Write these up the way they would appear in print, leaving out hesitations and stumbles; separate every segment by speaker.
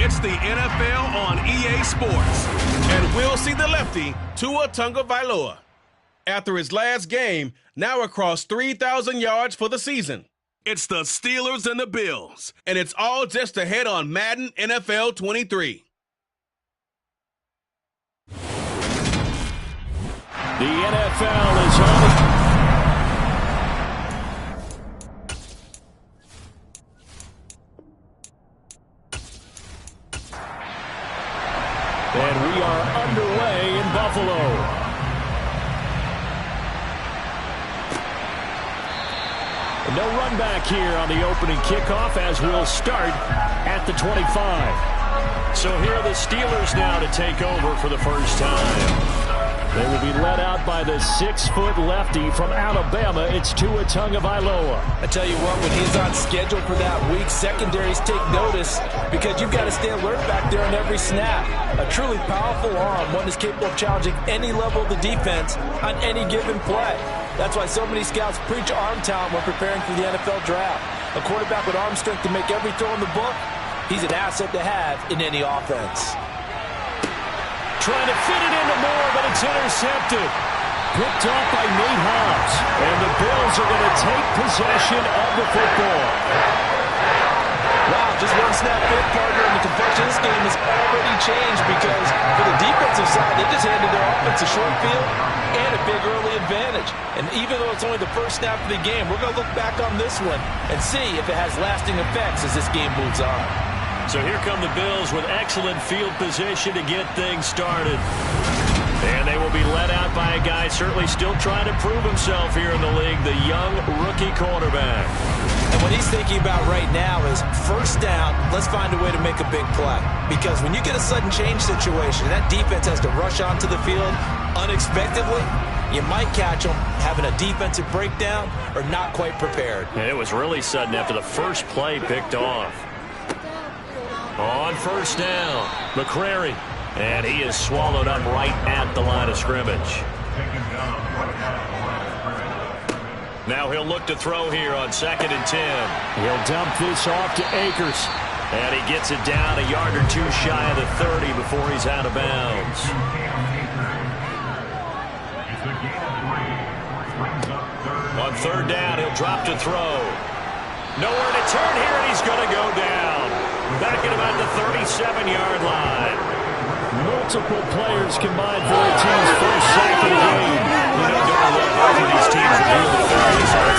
Speaker 1: It's the NFL on EA Sports. And we'll see the lefty, Tua Tagovailoa. After his last game, now across 3,000 yards for the season. It's the Steelers and the Bills. And it's all just ahead on Madden NFL 23.
Speaker 2: The NFL is on. And we are underway in Buffalo. No run back here on the opening kickoff as we'll start at the 25. So here are the Steelers now to take over for the first time. They will be led out by the 6-foot lefty from Alabama. It's Tua Tagovailoa.
Speaker 3: I tell you what, when he's on schedule for that week, secondaries take notice because you've got to stay alert back there on every snap. A truly powerful arm, one is capable of challenging any level of the defense on any given play. That's why so many scouts preach arm talent when preparing for the NFL draft. A quarterback with arm strength to make every throw in the book, he's an asset to have in any offense.
Speaker 2: Trying to fit it into Moore, but it's intercepted. Picked off by Nate Hobbs. And the Bills are going to take possession of the football.
Speaker 3: Wow, just one snap in, partner, and the complexion of this game has already changed because for the defensive side, they just handed their offense a short field and a big early advantage. And even though it's only the first snap of the game, we're going to look back on this one and see if it has lasting effects as this game moves on.
Speaker 2: So here come the Bills with excellent field position to get things started. And they will be led out by a guy certainly still trying to prove himself here in the league, the young rookie quarterback.
Speaker 3: And what he's thinking about right now is first down, let's find a way to make a big play. Because when you get a sudden change situation, that defense has to rush onto the field unexpectedly, you might catch them having a defensive breakdown or not quite prepared.
Speaker 2: And it was really sudden after the first play picked off. On first down, McCrary. And he is swallowed up right at the line of scrimmage. Now he'll look to throw here on 2nd and 10. He'll dump this off to Akers. And he gets it down a yard or two shy of the 30 before he's out of bounds. On 3rd down, he'll drop to throw. Nowhere to turn here, and he's going to go down. Back at about the 37-yard line. Multiple players combined for their team's first sack of the game.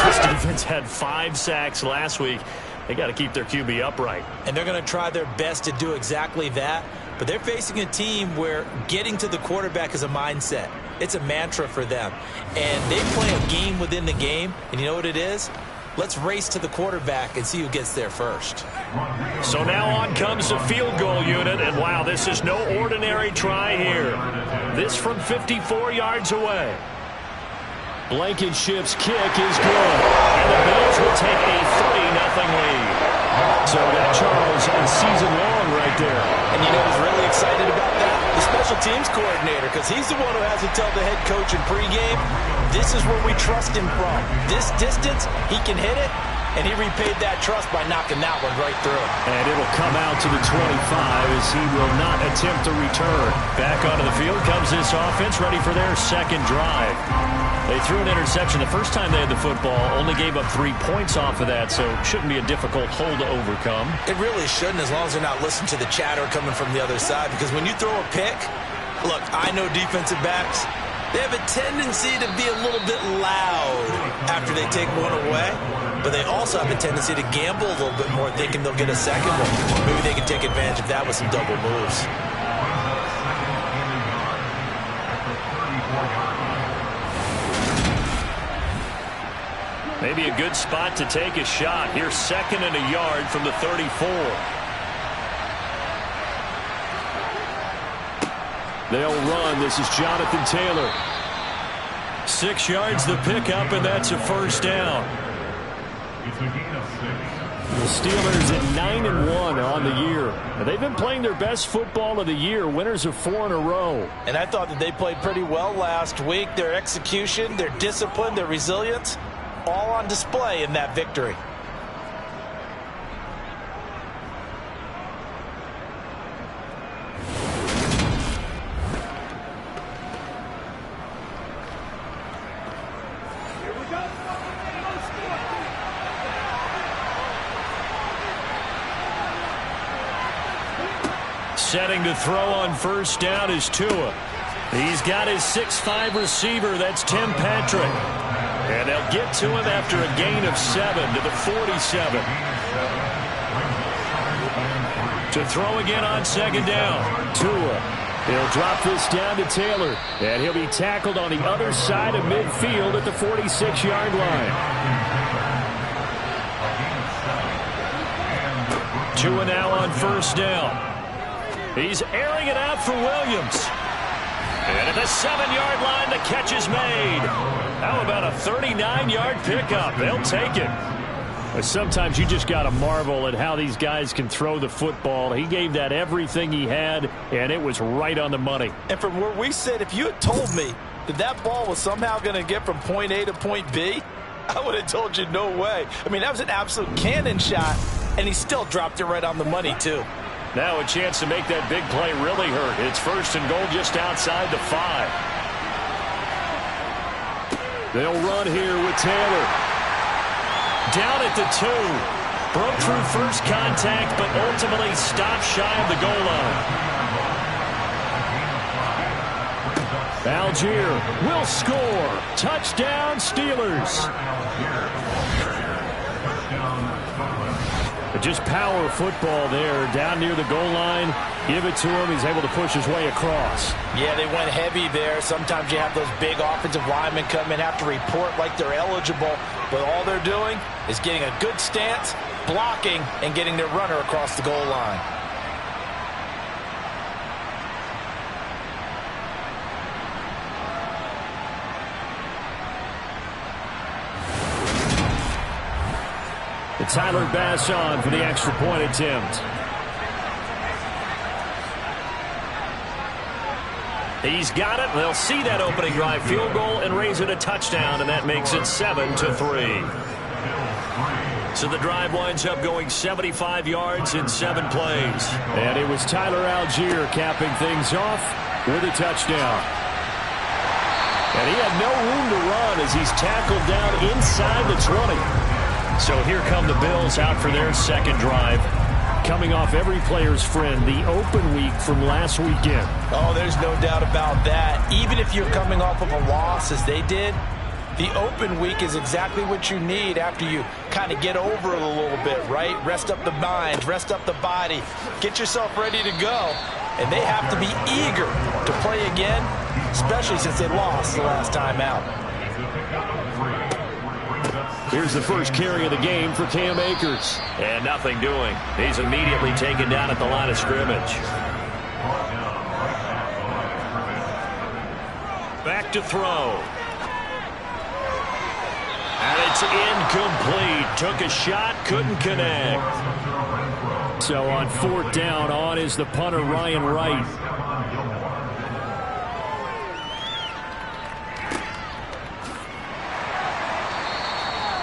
Speaker 2: This defense had 5 sacks last week. They got to keep their QB upright.
Speaker 3: And they're going to try their best to do exactly that. But they're facing a team where getting to the quarterback is a mindset. It's a mantra for them. And they play a game within the game. And you know what it is? Let's race to the quarterback and see who gets there first.
Speaker 2: So now on comes the field goal unit. And wow, this is no ordinary try here. This from 54 yards away. Blankenship's kick is good. And the Bills will take a 3-0 lead. So we got Charles and season long right there.
Speaker 3: And you know who's really excited about that? The special teams coordinator, because he's the one who has to tell the head coach in pregame, this is where we trust him from. This distance, he can hit it, and he repaid that trust by knocking that one right through.
Speaker 2: And it'll come out to the 25 as he will not attempt to return. Back onto the field comes this offense, ready for their second drive. They threw an interception the first time they had the football, only gave up 3 points off of that, so it shouldn't be a difficult hole to overcome.
Speaker 3: It really shouldn't, as long as they're not listening to the chatter coming from the other side, because when you throw a pick, look, I know defensive backs, they have a tendency to be a little bit loud after they take one away, but they also have a tendency to gamble a little bit more, thinking they'll get a second one. Maybe they can take advantage of that with some double moves.
Speaker 2: Maybe a good spot to take a shot. Here's 2nd and a yard from the 34. They'll run. This is Jonathan Taylor. 6 yards the pickup, and that's a first down. The Steelers at 9-1 on the year. They've been playing their best football of the year, winners of 4 in a row.
Speaker 3: And I thought that they played pretty well last week. Their execution, their discipline, their resilience, all on display in that victory.
Speaker 2: Setting to throw on first down is Tua. He's got his 6'5" receiver. That's Tim Patrick. And they'll get to him after a gain of 7 to the 47. To throw again on second down. Tua. He'll drop this down to Taylor. And he'll be tackled on the other side of midfield at the 46-yard line. Tua now on first down. He's airing it out for Williams. And at the 7-yard line, the catch is made. How about a 39-yard pickup? They'll take it. Sometimes you just got to marvel at how these guys can throw the football. He gave that everything he had, and it was right on the money.
Speaker 3: And from where we sit, if you had told me that that ball was somehow going to get from point A to point B, I would have told you no way. I mean, that was an absolute cannon shot, and he still dropped it right on the money, too.
Speaker 2: Now a chance to make that big play really hurt. It's first and goal just outside the 5. They'll run here with Taylor. Down at the 2. Broke through first contact, but ultimately stopped shy of the goal line. Algier will score. Touchdown, Steelers. Just power football there. Down near the goal line. Give it to him. He's able to push his way across.
Speaker 3: Yeah, they went heavy there. Sometimes you have those big offensive linemen come in, have to report like they're eligible. But all they're doing is getting a good stance, blocking, and getting their runner across the goal line.
Speaker 2: Tyler Bass on for the extra point attempt. He's got it. They'll see that opening drive field goal and raise it a touchdown, and that makes it 7-3. So the drive winds up going 75 yards in 7 plays. And it was Tyler Algier capping things off with a touchdown. And he had no room to run as he's tackled down inside the 20. So here come the Bills out for their second drive. Coming off every player's friend, the open week from last weekend.
Speaker 3: Oh, there's no doubt about that. Even if you're coming off of a loss as they did, the open week is exactly what you need after you kind of get over it a little bit, right? Rest up the mind, rest up the body, get yourself ready to go. And they have to be eager to play again, especially since they lost the last time out.
Speaker 2: Here's the first carry of the game for Cam Akers. And nothing doing. He's immediately taken down at the line of scrimmage. Back to throw. And it's incomplete. Took a shot, couldn't connect. So on 4th down, on is the punter, Ryan Wright.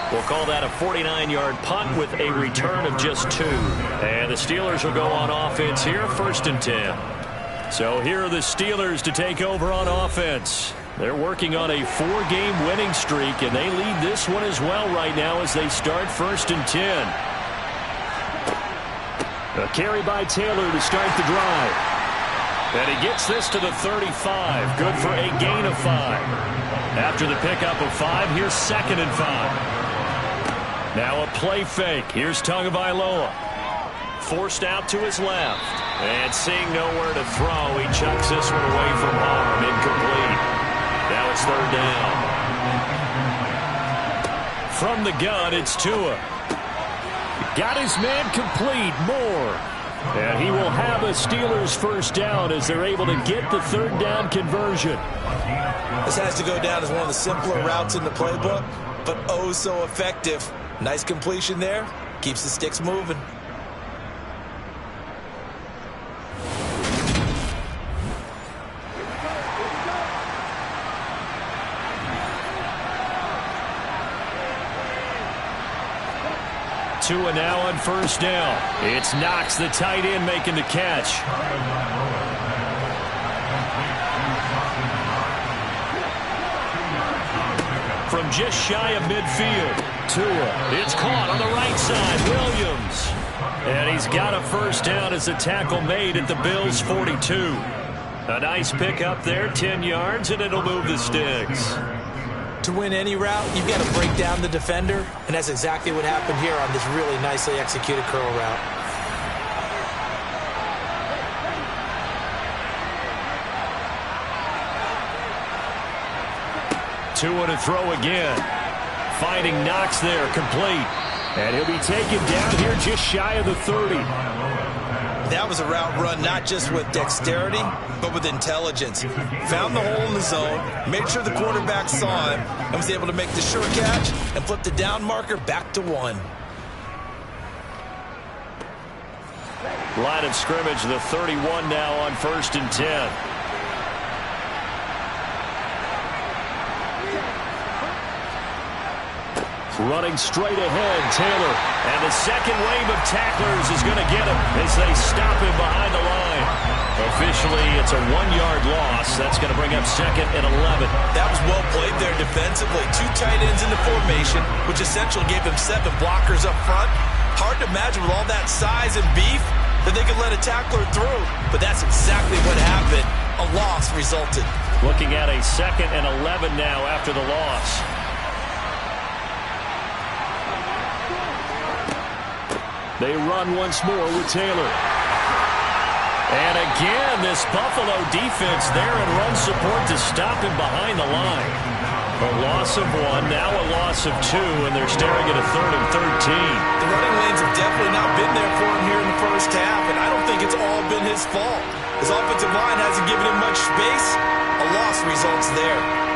Speaker 2: We'll call that a 49-yard punt with a return of just 2. And the Steelers will go on offense here, 1st and 10. So here are the Steelers to take over on offense. They're working on a 4-game winning streak, and they lead this one as well right now as they start 1st and 10. A carry by Taylor to start the drive. And he gets this to the 35. Good for a gain of 5. After the pickup of 5, here's 2nd and 5. Now a play fake. Here's Tagovailoa. Forced out to his left. And seeing nowhere to throw, he chucks this one away from harm. Incomplete. Now it's 3rd down. From the gun, it's Tua. Got his man complete. Moore. And he will have a Steelers 1st down as they're able to get the 3rd down conversion.
Speaker 3: This has to go down as one of the simpler routes in the playbook, but oh so effective. Nice completion there. Keeps the sticks moving.
Speaker 2: Tua now on 1st down. It's Knox, the tight end, making the catch. From just shy of midfield, Tua. It's caught on the right side. Williams. And he's got a first down as a tackle made at the Bills' 42. A nice pickup there, 10 yards, and it'll move the sticks.
Speaker 3: To win any route, you've got to break down the defender, and that's exactly what happened here on this really nicely executed curl route.
Speaker 2: Tua to throw again. Finding Knox there, complete. And he'll be taken down here just shy of the 30.
Speaker 3: That was a route run not just with dexterity, but with intelligence. Found the hole in the zone, made sure the quarterback saw him, and was able to make the sure catch and flip the down marker back to 1.
Speaker 2: Line of scrimmage, the 31 now on 1st and 10. Running straight ahead, Taylor. And the second wave of tacklers is going to get him as they stop him behind the line. Officially, it's a 1-yard loss. That's going to bring up 2nd and 11.
Speaker 3: That was well played there defensively. 2 tight ends in the formation, which essentially gave them 7 blockers up front. Hard to imagine with all that size and beef that they could let a tackler through. But that's exactly what happened. A loss resulted.
Speaker 2: Looking at a 2nd and 11 now after the loss. They run once more with Taylor. And again, this Buffalo defense there in run support to stop him behind the line. A loss of 1, now a loss of 2, and they're staring at a 3rd and 13.
Speaker 3: The running lanes have definitely not been there for him here in the first half, and I don't think it's all been his fault. His offensive line hasn't given him much space. A loss results there.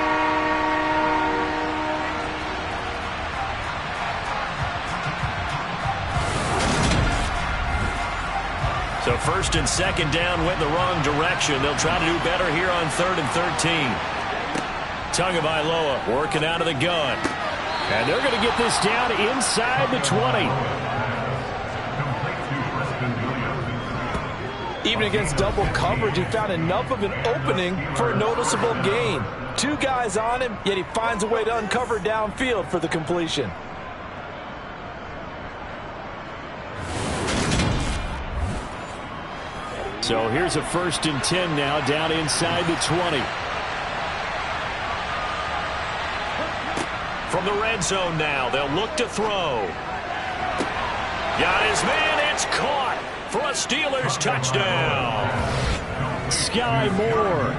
Speaker 2: So 1st and 2nd down went in the wrong direction. They'll try to do better here on 3rd and 13. Tagovailoa working out of the gun. And they're going to get this down inside the 20.
Speaker 3: Even against double coverage, he found enough of an opening for a noticeable gain. 2 guys on him, yet he finds a way to uncover downfield for the completion.
Speaker 2: So here's a 1st and 10 now down inside the 20. From the red zone now, they'll look to throw. Got his man, it's caught for a Steelers touchdown. Sky Moore,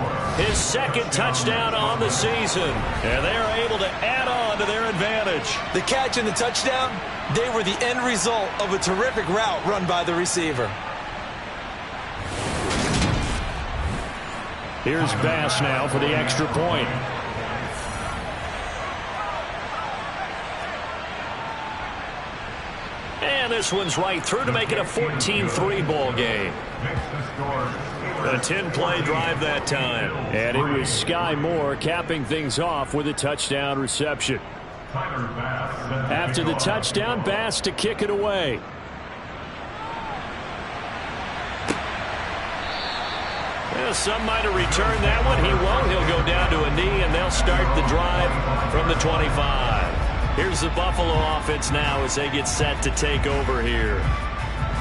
Speaker 2: his 2nd touchdown on the season, and they are able to add on to their advantage.
Speaker 3: The catch and the touchdown, they were the end result of a terrific route run by the receiver.
Speaker 2: Here's Bass now for the extra point. And this one's right through to make it a 14-3 ball game. A 10-play drive that time. And it was Sky Moore capping things off with a touchdown reception. After the touchdown, Bass to kick it away. Well, some might have returned that one. He won't. He'll go down to a knee, and they'll start the drive from the 25. Here's the Buffalo offense now as they get set to take over here.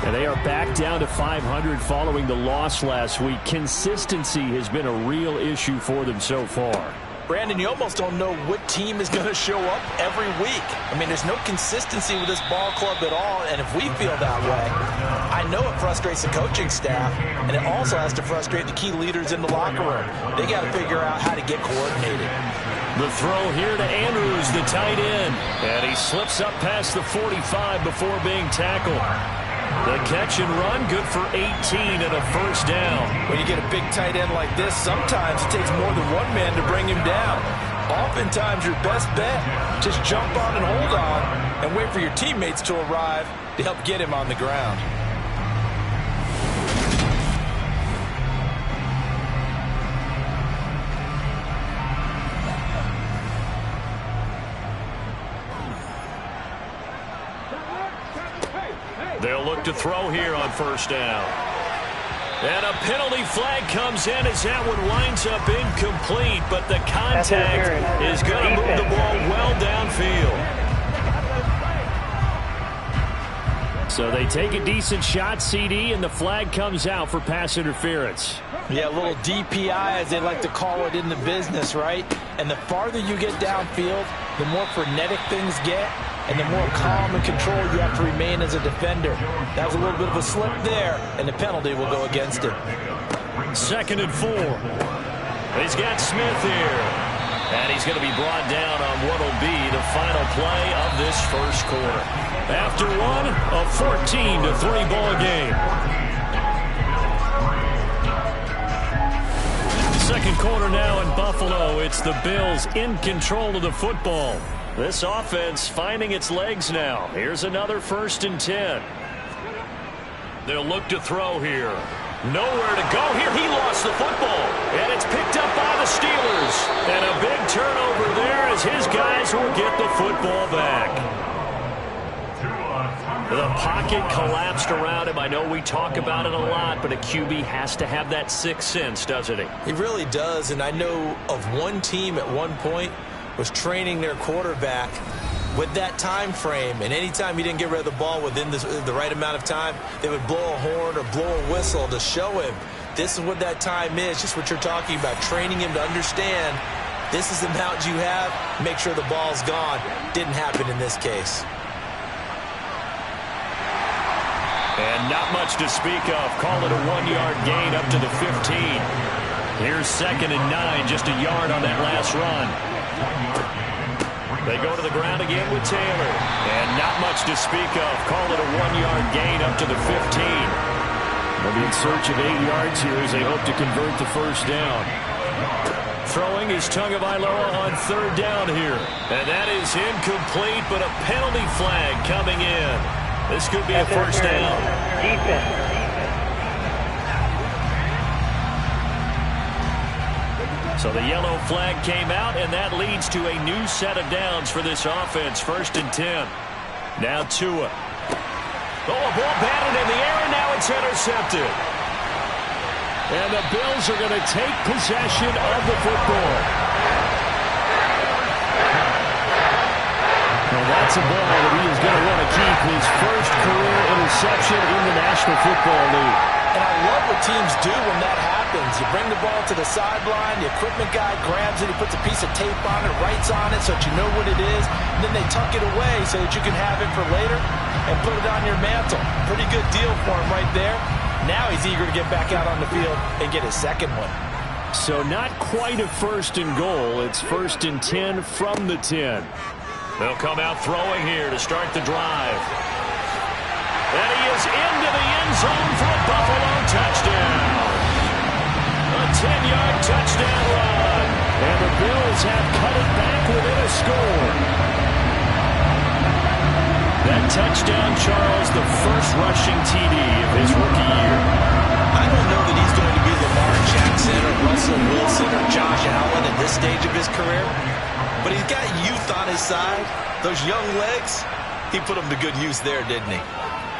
Speaker 2: And they are back down to 500 following the loss last week. Consistency has been a real issue for them so far.
Speaker 3: Brandon, you almost don't know what team is going to show up every week. I mean, there's no consistency with this ball club at all, and if we feel that way, I know it frustrates the coaching staff, and it also has to frustrate the key leaders in the locker room. They got to figure out how to get coordinated.
Speaker 2: The throw here to Andrews, the tight end, and he slips up past the 45 before being tackled. The catch and run, good for 18 and a first down.
Speaker 3: When you get a big tight end like this, sometimes it takes more than one man to bring him down. Oftentimes, your best bet, just jump on and hold on and wait for your teammates to arrive to help get him on the ground.
Speaker 2: They'll look to throw here on first down. And a penalty flag comes in as that one winds up incomplete, but the contact is going to move the ball well downfield. So they take a decent shot, CD, and the flag comes out for pass interference.
Speaker 3: Yeah, a little DPI, as they like to call it in the business, right? And the farther you get downfield, the more frenetic things get, and the more calm and control you have to remain as a defender. That was a little bit of a slip there, and the penalty will go against him.
Speaker 2: 2nd and 4. He's got Smith here. And he's going to be brought down on what will be the final play of this first quarter. After one, a 14-3 ball game. Second quarter now in Buffalo. It's the Bills in control of the football. This offense finding its legs now. Here's another 1st and 10. They'll look to throw here. Nowhere to go here. He lost the football. And it's picked up by the Steelers. And a big turnover there as his guys will get the football back. The pocket collapsed around him. I know we talk about it a lot, but a QB has to have that sixth sense, doesn't he?
Speaker 3: He really does. And I know of one team at one point was training their quarterback with that time frame, and anytime he didn't get rid of the ball within the right amount of time, they would blow a horn or blow a whistle to show him this is what that time is, just what you're talking about, training him to understand this is the amount you have, make sure the ball's gone. Didn't happen in this case.
Speaker 2: And not much to speak of. Call it a 1-yard gain up to the 15. Here's 2nd and 9, just a yard on that last run. They go to the ground again with Taylor. And not much to speak of. Call it a 1-yard gain up to the 15. They'll be in search of 8 yards here as they hope to convert the first down. Throwing is Tagovailoa on 3rd down here. And that is incomplete, but a penalty flag coming in. This could be a first down. Defense. So the yellow flag came out, and that leads to a new set of downs for this offense. 1st and 10. Now Tua. Oh, a ball batted in the air, and now it's intercepted. And the Bills are going to take possession of the football. Well, that's a ball that he is going to want to keep, his first career interception in the National Football League.
Speaker 3: And I love what teams do when that happens. You bring the ball to the sideline, the equipment guy grabs it, he puts a piece of tape on it, writes on it so that you know what it is, and then they tuck it away so that you can have it for later and put it on your mantle. Pretty good deal for him right there. Now he's eager to get back out on the field and get his second one.
Speaker 2: So not quite a 1st and goal. It's 1st and 10 from the 10. They'll come out throwing here to start the drive. And he is into the end zone for a Buffalo touchdown. A 10-yard touchdown run. And the Bills have cut it back within a score. That touchdown, Charles, the first rushing TD of his rookie year.
Speaker 3: I don't know that he's going to be Lamar Jackson or Russell Wilson or Josh Allen at this stage of his career, but he's got youth on his side. Those young legs, he put them to good use there, didn't he?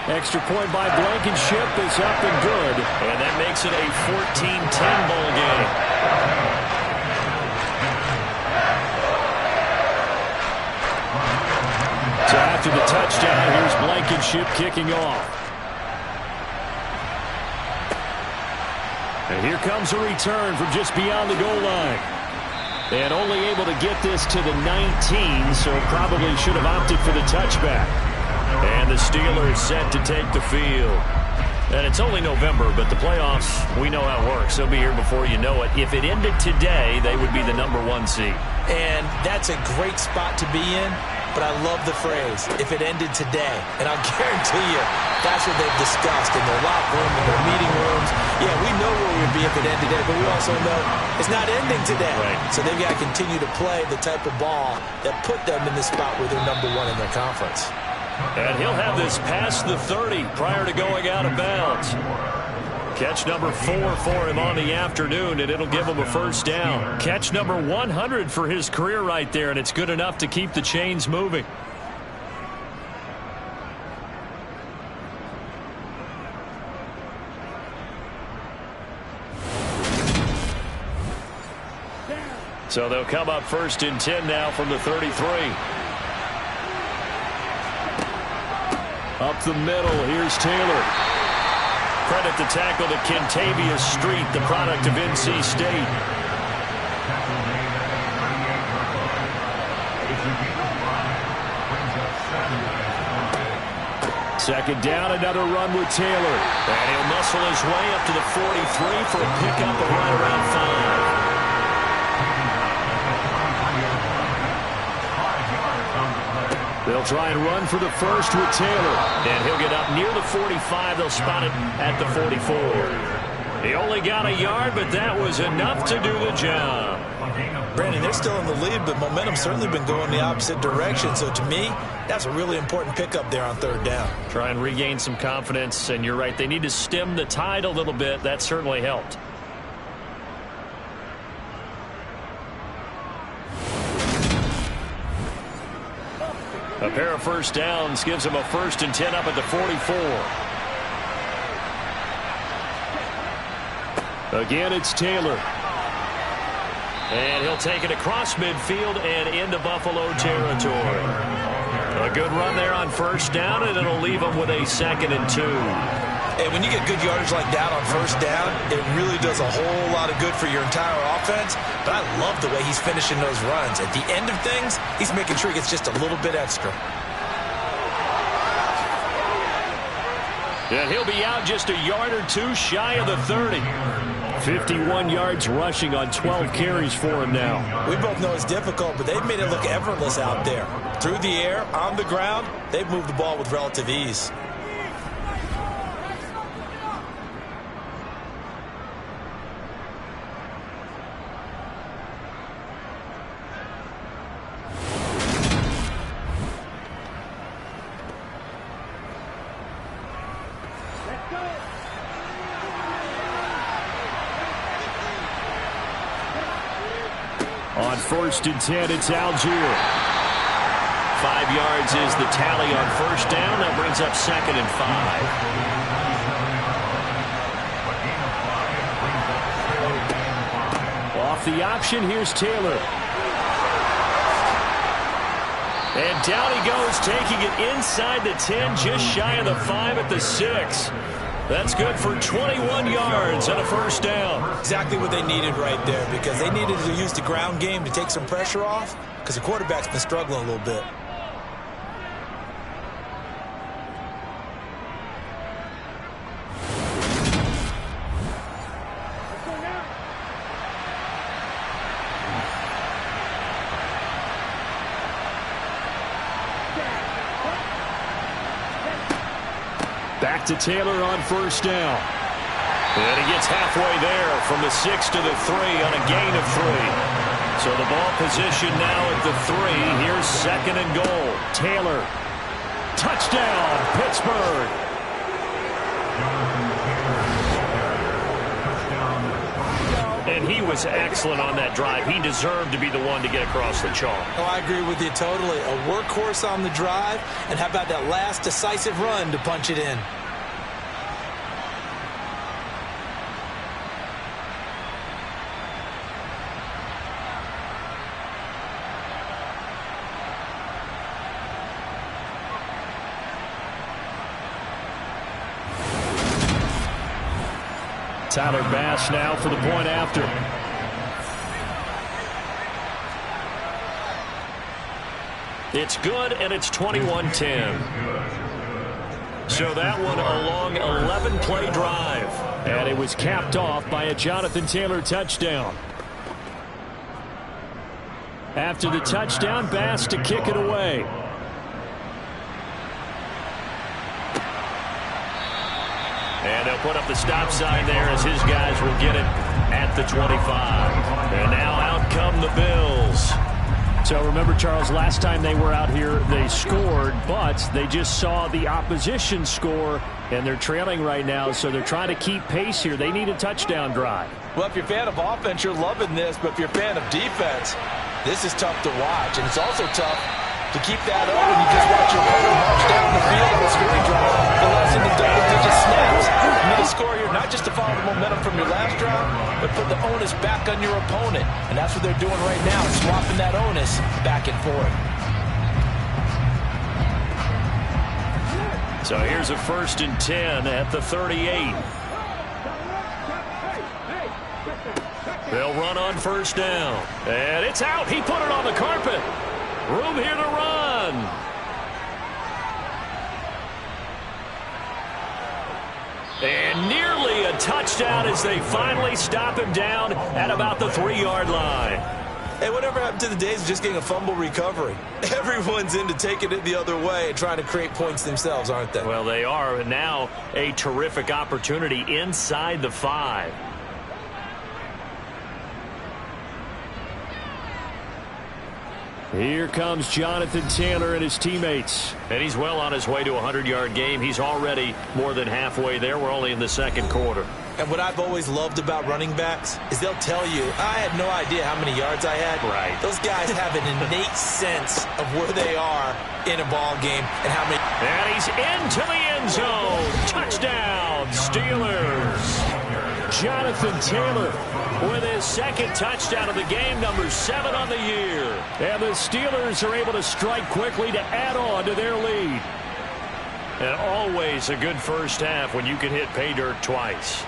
Speaker 2: Extra point by Blankenship is up and good. And that makes it a 14-10 ball game. So after the touchdown, here's Blankenship kicking off. And here comes a return from just beyond the goal line. And only able to get this to the 19, so probably should have opted for the touchback. And the Steelers set to take the field. And it's only November, but the playoffs, we know how it works. They'll be here before you know it. If it ended today, they would be the #1 seed.
Speaker 3: And that's a great spot to be in, but I love the phrase, if it ended today. And I'll guarantee you, that's what they've discussed in their locker room, in their meeting rooms. Yeah, we know where we would be if it ended today, but we also know it's not ending today.
Speaker 2: Right.
Speaker 3: So they've got to continue to play the type of ball that put them in the spot where they're #1 in their conference.
Speaker 2: And he'll have this past the 30 prior to going out of bounds. Catch number 4 for him on the afternoon, and it'll give him a first down. Catch number 100 for his career right there, and it's good enough to keep the chains moving. So they'll come up 1st and 10 now from the 33. Up the middle, here's Taylor. Credit the tackle to Kentavious Street, the product of NC State. Second down, another run with Taylor. And he'll muscle his way up to the 43 for a pickup of right around 5. They'll try and run for the first with Taylor. And he'll get up near the 45. They'll spot it at the 44. He only got a yard, but that was enough to do the job.
Speaker 3: Brandon, they're still in the lead, but momentum's certainly been going the opposite direction. So to me, that's a really important pickup there on third down.
Speaker 2: Try and regain some confidence, and you're right. They need to stem the tide a little bit. That certainly helped. A pair of first downs gives them a 1st and 10 up at the 44. Again, it's Taylor. And he'll take it across midfield and into Buffalo territory. A good run there on first down, and it'll leave them with a 2nd and 2.
Speaker 3: And when you get good yardage like that on first down, it really does a whole lot of good for your entire offense. But I love the way he's finishing those runs. At the end of things, he's making sure he gets just a little bit extra.
Speaker 2: And he'll be out just a yard or two shy of the 30. 51 yards rushing on 12 carries for him now.
Speaker 3: We both know it's difficult, but they've made it look effortless out there. Through the air, on the ground, they've moved the ball with relative ease.
Speaker 2: On 1st and 10, it's Algier. 5 yards is the tally on first down. That brings up 2nd and 5. Off the option, here's Taylor. And down he goes, taking it inside the 10, just shy of the 5 at the 6. That's good for 21 yards and a first down.
Speaker 3: Exactly what they needed right there, because they needed to use the ground game to take some pressure off, because the quarterback's been struggling a little bit.
Speaker 2: Back to Taylor on first down. And he gets halfway there from the 6 to the 3 on a gain of 3. So the ball position now at the 3. Here's 2nd and goal. Taylor. Touchdown, Pittsburgh. And he was excellent on that drive. He deserved to be the one to get across the chalk.
Speaker 3: Oh, I agree with you totally. A workhorse on the drive, and how about that last decisive run to punch it in?
Speaker 2: Tyler Bass now for the point after. It's good, and it's 21-10. So that one a long 11-play drive. And it was capped off by a Jonathan Taylor touchdown. After the touchdown, Bass to kick it away. And they'll put up the stop sign there as his guys will get it at the 25. And now out come the Bills. So remember, Charles, last time they were out here, they scored, but they just saw the opposition score, and they're trailing right now, so they're trying to keep pace here. They need a touchdown drive.
Speaker 3: Well, if you're a fan of offense, you're loving this, but if you're a fan of defense, this is tough to watch, and it's also tough to keep that up when you just watch your opponent march down the field on a scoring drive for less than double-digit snaps. You need to score here, not just to follow the momentum from your last drive, but put the onus back on your opponent. And that's what they're doing right now, swapping that onus back and forth.
Speaker 2: So here's a 1st and 10 at the 38. They'll run on 1st down. And it's out. He put it on the carpet. Room here to run. And nearly a touchdown as they finally stop him down at about the 3-yard line.
Speaker 3: Hey, whatever happened to the days of just getting a fumble recovery? Everyone's into taking it the other way and trying to create points themselves, aren't they?
Speaker 2: Well, they are. And now a terrific opportunity inside the 5. Here comes Jonathan Taylor and his teammates. And he's well on his way to a 100-yard game. He's already more than halfway there. We're only in the 2nd quarter.
Speaker 3: And what I've always loved about running backs is they'll tell you, I had no idea how many yards I had.
Speaker 2: Right.
Speaker 3: Those guys have an innate sense of where they are in a ball game and how many.
Speaker 2: And he's into the end zone. Touchdown, Steelers. Jonathan Taylor with his 2nd touchdown of the game, number 7 on the year. And the Steelers are able to strike quickly to add on to their lead. And always a good first half when you can hit pay dirt twice.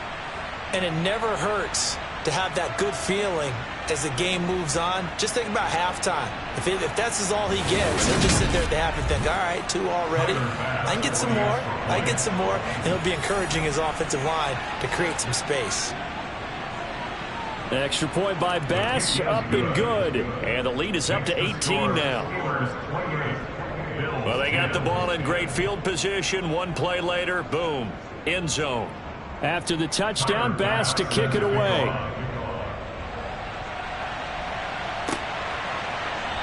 Speaker 3: And it never hurts to have that good feeling as the game moves on. Just think about halftime. If that's all he gets, he'll just sit there at the half and think, all right, 2 already. I can get some more. I can get some more. And he'll be encouraging his offensive line to create some space.
Speaker 2: Extra point by Bass, up and good. And the lead is up to 18 now. Well, they got the ball in great field position. One play later, boom, end zone. After the touchdown, Bass to kick it away.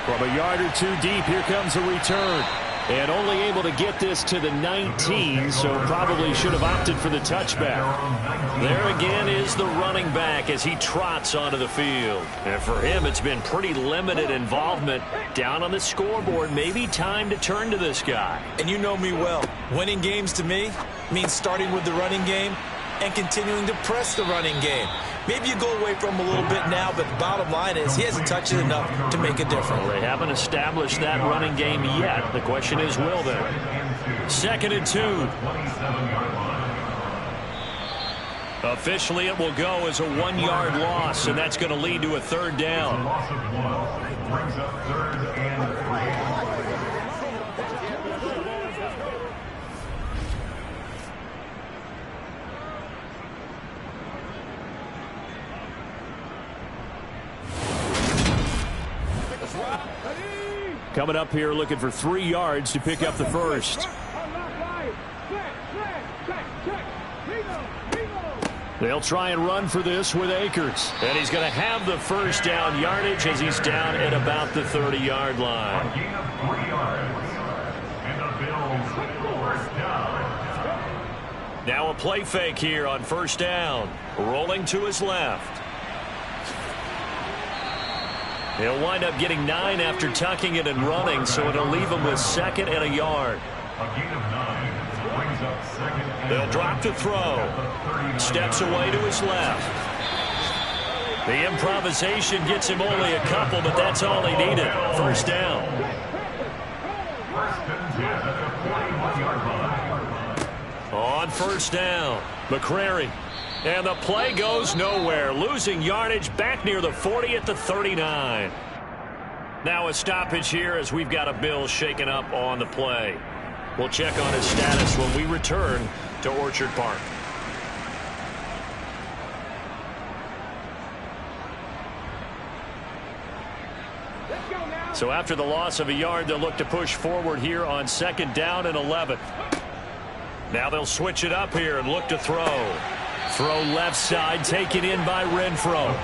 Speaker 2: From a yard or 2 deep, here comes a return. And only able to get this to the 19, so probably should have opted for the touchback. There again is the running back as he trots onto the field. And for him, it's been pretty limited involvement down on the scoreboard. Maybe time to turn to this guy.
Speaker 3: And you know me well. Winning games to me means starting with the running game and continuing to press the running game. Maybe you go away from him a little bit now, but the bottom line is he hasn't touched it enough to make a difference.
Speaker 2: Well, they haven't established that running game yet. The question is, will they? 2nd and 2. Officially, it will go as a 1-yard loss, and that's going to lead to a 3rd down. Coming up here looking for 3 yards to pick up the first. They'll try and run for this with Akers. And he's going to have the first down yardage as he's down at about the 30-yard line. Now a play fake here on 1st down. Rolling to his left. He'll wind up getting 9 after tucking it and running, so it'll leave him with 2nd and a yard. They'll drop to throw. Steps away to his left. The improvisation gets him only a couple, but that's all he needed. 1st down. On 1st down, McCrary. And the play goes nowhere. Losing yardage back near the 40 at the 39. Now a stoppage here as we've got a Bill shaken up on the play. We'll check on his status when we return to Orchard Park. So after the loss of a yard, they'll look to push forward here on 2nd down and 11. Now they'll switch it up here and look to throw. Throw left side, taken in by Renfro.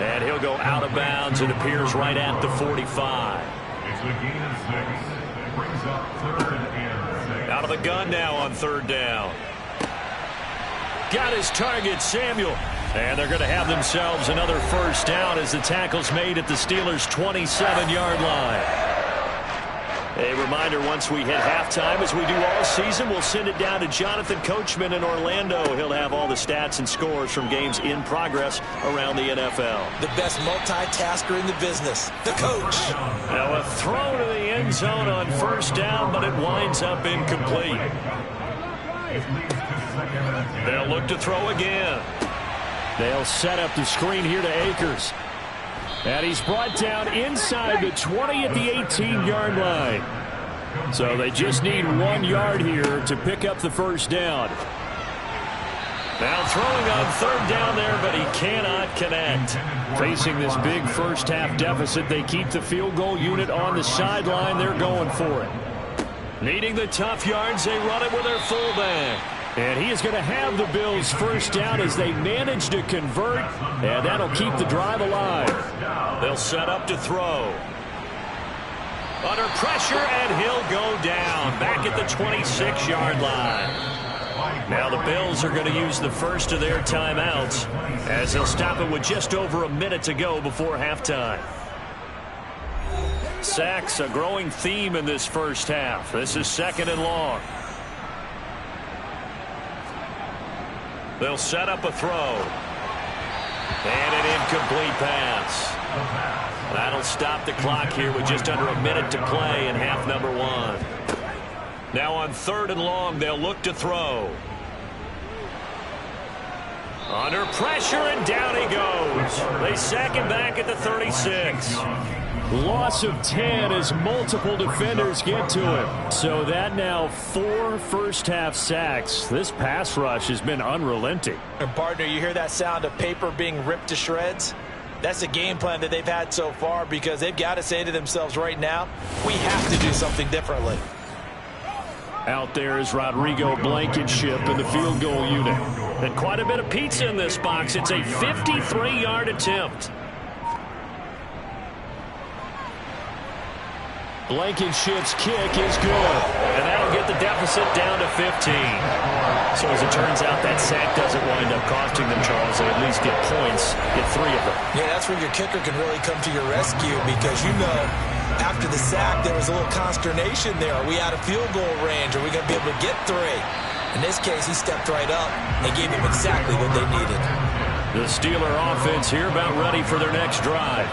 Speaker 2: And he'll go out of bounds. It appears right at the 45. Out of the gun now on 3rd down. Got his target, Samuel. And they're going to have themselves another 1st down as the tackle's made at the Steelers' 27-yard line. A reminder, once we hit halftime, as we do all season, we'll send it down to Jonathan Coachman in Orlando. He'll have all the stats and scores from games in progress around the NFL.
Speaker 3: The best multitasker in the business, the coach.
Speaker 2: Now a throw to the end zone on 1st down, but it winds up incomplete. They'll look to throw again. They'll set up the screen here to Akers. And he's brought down inside the 20 at the 18-yard line. So they just need 1 yard here to pick up the first down. Now throwing on third down there, but he cannot connect. Facing this big first-half deficit, they keep the field goal unit on the sideline. They're going for it. Needing the tough yards, they run it with their fullback. And he is going to have the Bills first down as they manage to convert, and that'll keep the drive alive. They'll set up to throw. Under pressure, and he'll go down back at the 26-yard line. Now the Bills are going to use the first of their timeouts as they'll stop it with just over a minute to go before halftime. Sacks, a growing theme in this first half. This is 2nd and long. They'll set up a throw. And an incomplete pass. That'll stop the clock here with just under a minute to play in half number 1. Now on 3rd and long, they'll look to throw. Under pressure, and down he goes. They sack him back at the 36. Loss of 10 as multiple defenders get to him. So that now 4 first-half sacks. This pass rush has been unrelenting.
Speaker 3: And partner, you hear that sound of paper being ripped to shreds? That's the game plan that they've had so far, because they've got to say to themselves right now, we have to do something differently.
Speaker 2: Out there is Rodrigo Blankenship in the field goal unit. And quite a bit of pizza in this box. It's a 53-yard attempt. Blankenship's kick is good. And that'll get the deficit down to 15. So as it turns out, that sack doesn't wind up costing them, Charles. They at least get points, get 3 of them.
Speaker 3: Yeah, that's where your kicker can really come to your rescue, because you know after the sack there was a little consternation there. Are we out of field goal range? Are we going to be able to get 3? In this case, he stepped right up and gave them exactly what they needed.
Speaker 2: The Steeler offense here about ready for their next drive.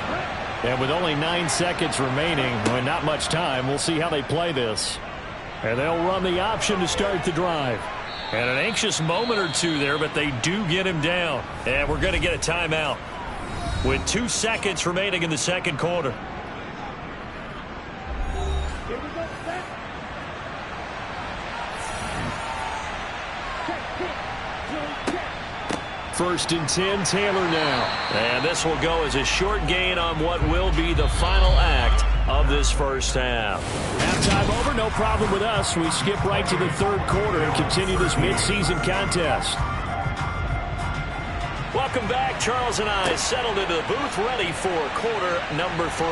Speaker 2: And with only 9 seconds remaining, and not much time, we'll see how they play this. And they'll run the option to start the drive. And an anxious moment or two there, but they do get him down. And we're going to get a timeout with 2 seconds remaining in the second quarter. First and 10, Taylor now. And this will go as a short gain on what will be the final act of this first half. Halftime over, no problem with us. We skip right to the third quarter and continue this midseason contest. Welcome back. Charles and I settled into the booth, ready for quarter number 3.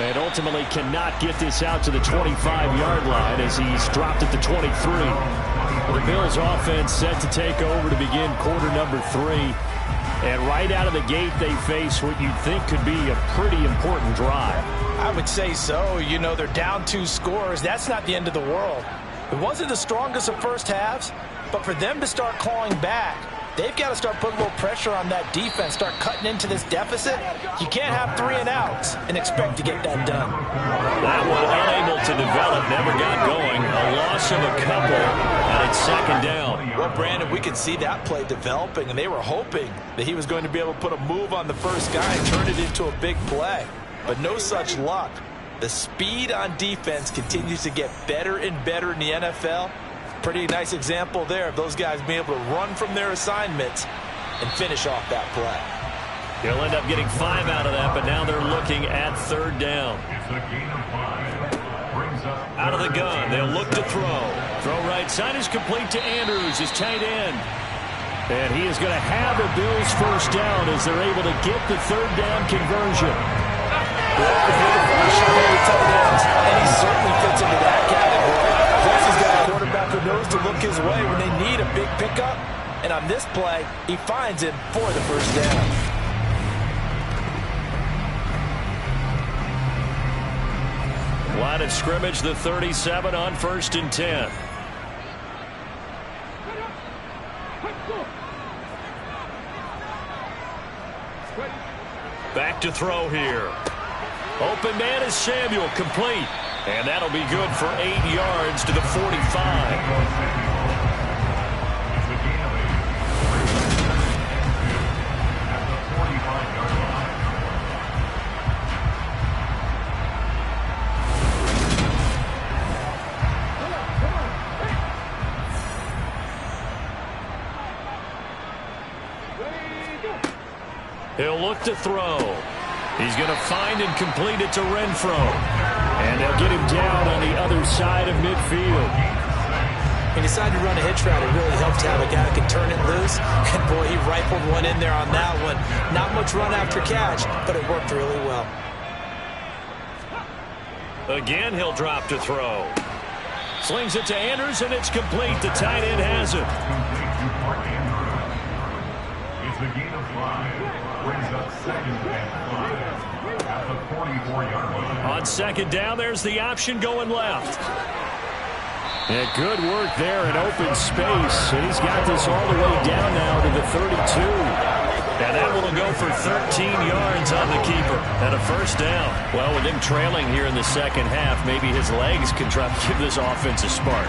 Speaker 2: And ultimately cannot get this out to the 25-yard line as he's dropped at the 23. The Bills offense set to take over to begin quarter number 3. And right out of the gate, they face what you'd think could be a pretty important drive.
Speaker 3: I would say so. You know, they're down 2 scores. That's not the end of the world. It wasn't the strongest of first halves, but for them to start clawing back, they've got to start putting a little pressure on that defense, start cutting into this deficit. You can't have 3 and outs and expect to get that done.
Speaker 2: That one unable to develop, never got going. A loss of a couple, and it's second down.
Speaker 3: Well, Brandon, we could see that play developing, and they were hoping that he was going to be able to put a move on the first guy and turn it into a big play. But no such luck. The speed on defense continues to get better and better in the NFL. Pretty nice example there of those guys being able to run from their assignments and finish off that play.
Speaker 2: He'll end up getting 5 out of that, but now they're looking at third down. Out of the gun, they'll look to throw. Throw right side is complete to Andrews, his tight end. And he is going to have the Bills first down as they're able to get the third down conversion.
Speaker 3: And he certainly fits into that category. Plus, he's got a quarterback who knows to look his way when they need a big pickup. And on this play, he finds him for the first down.
Speaker 2: Line of scrimmage, the 37 on 1st and 10. Back to throw here. Open man is Samuel, complete. And that'll be good for 8 yards to the 45. He'll look to throw. He's going to find and complete it to Renfro. And they'll get him down on the other side of midfield.
Speaker 3: He decided to run a hitch route. It really helps to have a guy who can turn it loose. And, boy, he rifled one in there on that one. Not much run after catch, but it worked really well.
Speaker 2: Again, he'll drop to throw. Slings it to Andrews, and it's complete. The tight end has it.
Speaker 4: It's a gain of 5. Brings up 2nd and 5 at the 44-yard line.
Speaker 2: On 2nd down, there's the option going left. And good work there in open space. And he's got this all the way down now to the 32. And that one will go for 13 yards on the keeper and a first down. Well, with him trailing here in the second half, maybe his legs can try to give this offense a spark.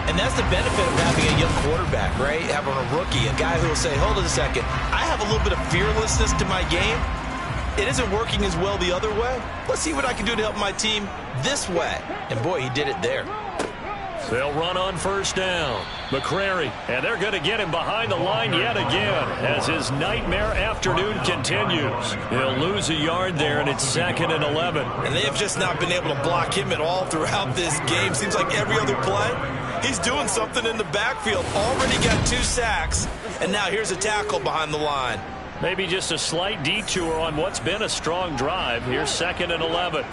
Speaker 3: And that's the benefit of having a young quarterback, right? Having a rookie, a guy who will say, hold on a second, I have a little bit of fearlessness to my game. It isn't working as well the other way. Let's see what I can do to help my team this way. And, boy, he did it there.
Speaker 2: They'll run on first down. McCrary, and they're going to get him behind the line yet again as his nightmare afternoon continues. He'll lose a yard there, and it's 2nd and 11.
Speaker 3: And they have just not been able to block him at all throughout this game. Seems like every other play, he's doing something in the backfield. Already got 2 sacks, and now here's a tackle behind the line.
Speaker 2: Maybe just a slight detour on what's been a strong drive. Here's 2nd and 11.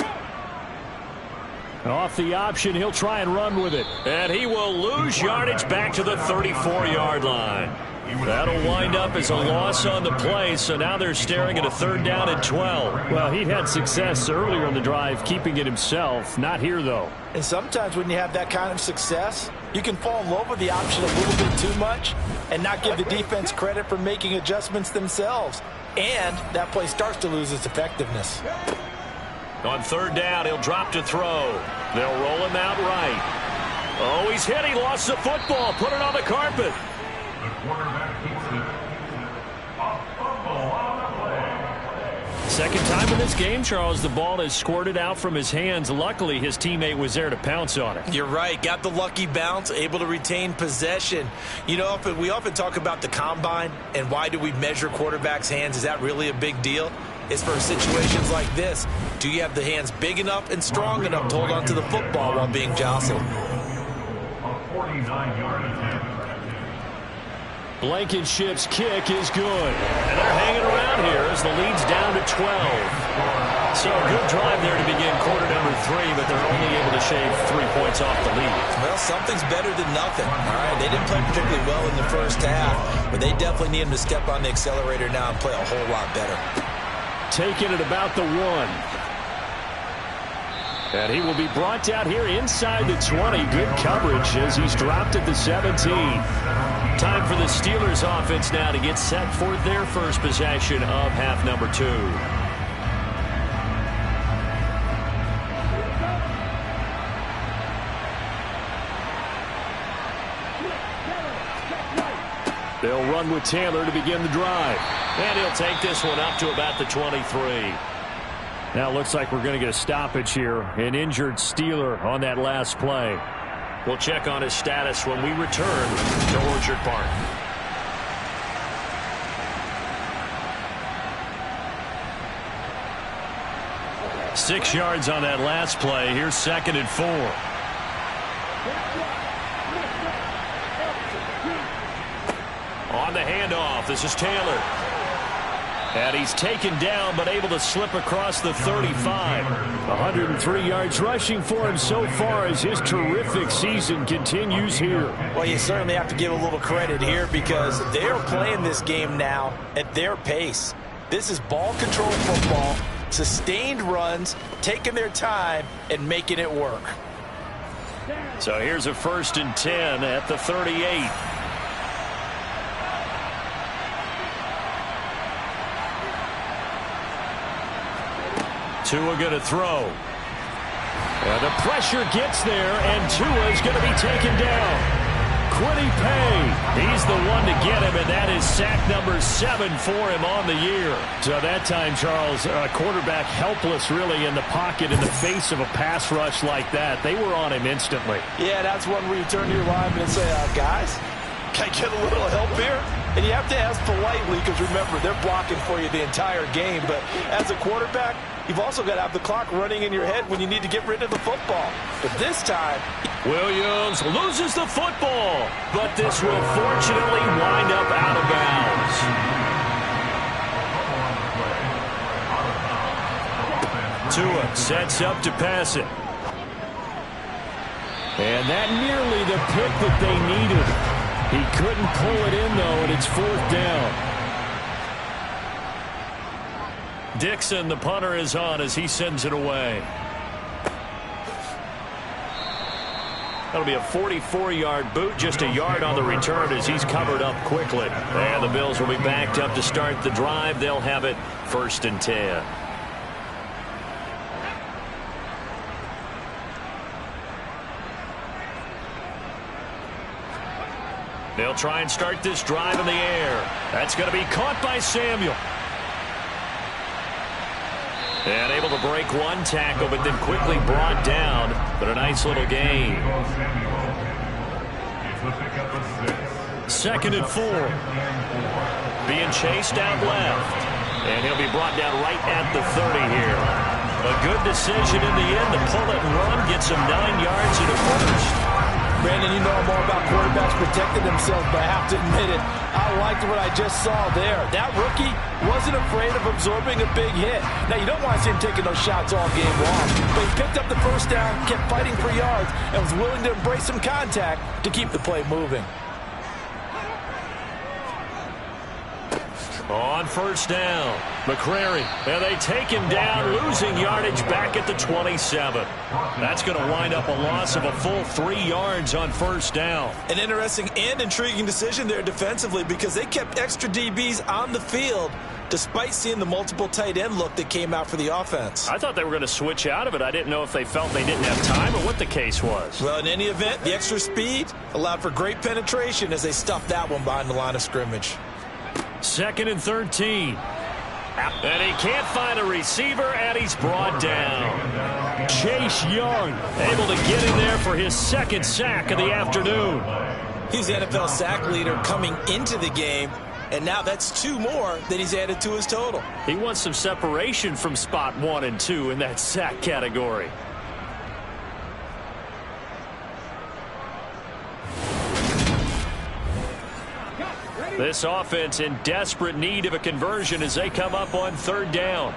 Speaker 2: Off the option, he'll try and run with it. And he will lose yardage back to the 34-yard line. That'll wind up as a loss on the play, so now they're staring at a 3rd down and 12. Well, he'd had success earlier in the drive keeping it himself. Not here, though.
Speaker 3: And sometimes when you have that kind of success, you can fall in love with the option a little bit too much and not give the defense credit for making adjustments themselves. And that play starts to lose its effectiveness.
Speaker 2: On 3rd down, he'll drop to throw. They'll roll him out right. Oh, he's hit. He lost the football. Put it on the carpet.
Speaker 4: The quarterback keeps it. A fumble on the play.
Speaker 2: Second time in this game, Charles, the ball has squirted out from his hands. Luckily, his teammate was there to pounce on it.
Speaker 3: You're right. Got the lucky bounce, able to retain possession. You know, we often talk about the combine and why do we measure quarterbacks' hands. Is that really a big deal? It's for situations like this. Do you have the hands big enough and strong enough to hold on to the football while being jostled?
Speaker 4: A 49-yard attempt.
Speaker 2: Blankenship's kick is good. And they're hanging around here as the lead's down to 12. So a good drive there to begin quarter number 3, but they're only able to shave 3 points off the lead.
Speaker 3: Well, something's better than nothing. All right, they didn't play particularly well in the first half, but they definitely need them to step on the accelerator now and play a whole lot better.
Speaker 2: Taking it about the 1. And he will be brought down here inside the 20. Good coverage as he's dropped at the 17. Time for the Steelers offense now to get set for their first possession of half number 2. They'll run with Taylor to begin the drive. And he'll take this one up to about the 23. Now it looks like we're going to get a stoppage here. An injured Steeler on that last play. We'll check on his status when we return to Orchard Park. Six yards on that last play. Here's 2nd and 4. On the handoff, this is Taylor. And he's taken down, but able to slip across the 35. 103 yards rushing for him so far as his terrific season continues here.
Speaker 3: Well, you certainly have to give a little credit here because they are playing this game now at their pace. This is ball control football, sustained runs, taking their time, and making it work.
Speaker 2: So here's a 1st and 10 at the 38. Tua going to throw. And the pressure gets there, and Tua's going to be taken down. Kwity Paye, he's the one to get him, and that is sack number 7 for him on the year. So that time, Charles, quarterback helpless really in the pocket in the face of a pass rush like that. They were on him instantly.
Speaker 3: Yeah, that's one where you turn to your lineman and say, guys, can I get a little help here? And you have to ask politely because, remember, they're blocking for you the entire game. But as a quarterback, you've also got to have the clock running in your head when you need to get rid of the football. But this time,
Speaker 2: Williams loses the football, but this will fortunately wind up out of bounds. Tua sets up to pass it. And that nearly the pick that they needed. He couldn't pull it in, though, and it's 4th down. Dixon, the punter, is on as he sends it away. That'll be a 44-yard boot, just a yard on the return as he's covered up quickly. And the Bills will be backed up to start the drive. They'll have it 1st and 10. They'll try and start this drive in the air. That's going to be caught by Samuel. And able to break one tackle, but then quickly brought down. But a nice little gain. 2nd and 4. Being chased out left. And he'll be brought down right at the 30 here. A good decision in the end to pull it and run. Gets him 9 yards in the first.
Speaker 3: Brandon, you know more about quarterbacks protecting themselves, but I have to admit it, I liked what I just saw there. That rookie wasn't afraid of absorbing a big hit. Now, you don't want to see him taking those shots all game long, but he picked up the first down, kept fighting for yards, and was willing to embrace some contact to keep the play moving.
Speaker 2: On 1st down, McCrary, and they take him down, losing yardage back at the 27. That's going to wind up a loss of a full 3 yards on 1st down.
Speaker 3: An interesting and intriguing decision there defensively because they kept extra DBs on the field despite seeing the multiple tight end look that came out for the offense.
Speaker 2: I thought they were going to switch out of it. I didn't know if they felt they didn't have time or what the case was.
Speaker 3: Well, in any event, the extra speed allowed for great penetration as they stuffed that one behind the line of scrimmage.
Speaker 2: 2nd and 13. And he can't find a receiver, and he's brought down. Chase Young able to get in there for his 2nd sack of the afternoon.
Speaker 3: He's the NFL sack leader coming into the game, and now that's 2 more that he's added to his total.
Speaker 2: He wants some separation from spot 1 and 2 in that sack category. This offense in desperate need of a conversion as they come up on 3rd down.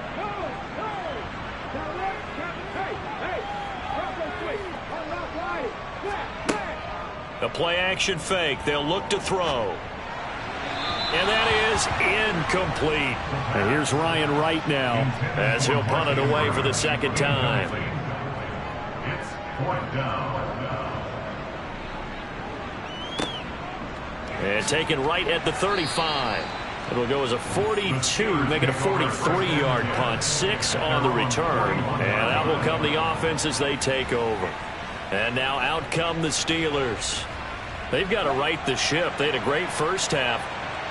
Speaker 2: The play action fake. They'll look to throw. And that is incomplete. And here's Ryan Wright now as he'll punt it away for the 2nd time.
Speaker 4: It's 4th down.
Speaker 2: And taken right at the 35. It'll go as a 42, make it a 43-yard punt. 6 on the return. And out will come the offense as they take over. And now out come the Steelers. They've got to right the ship. They had a great first half,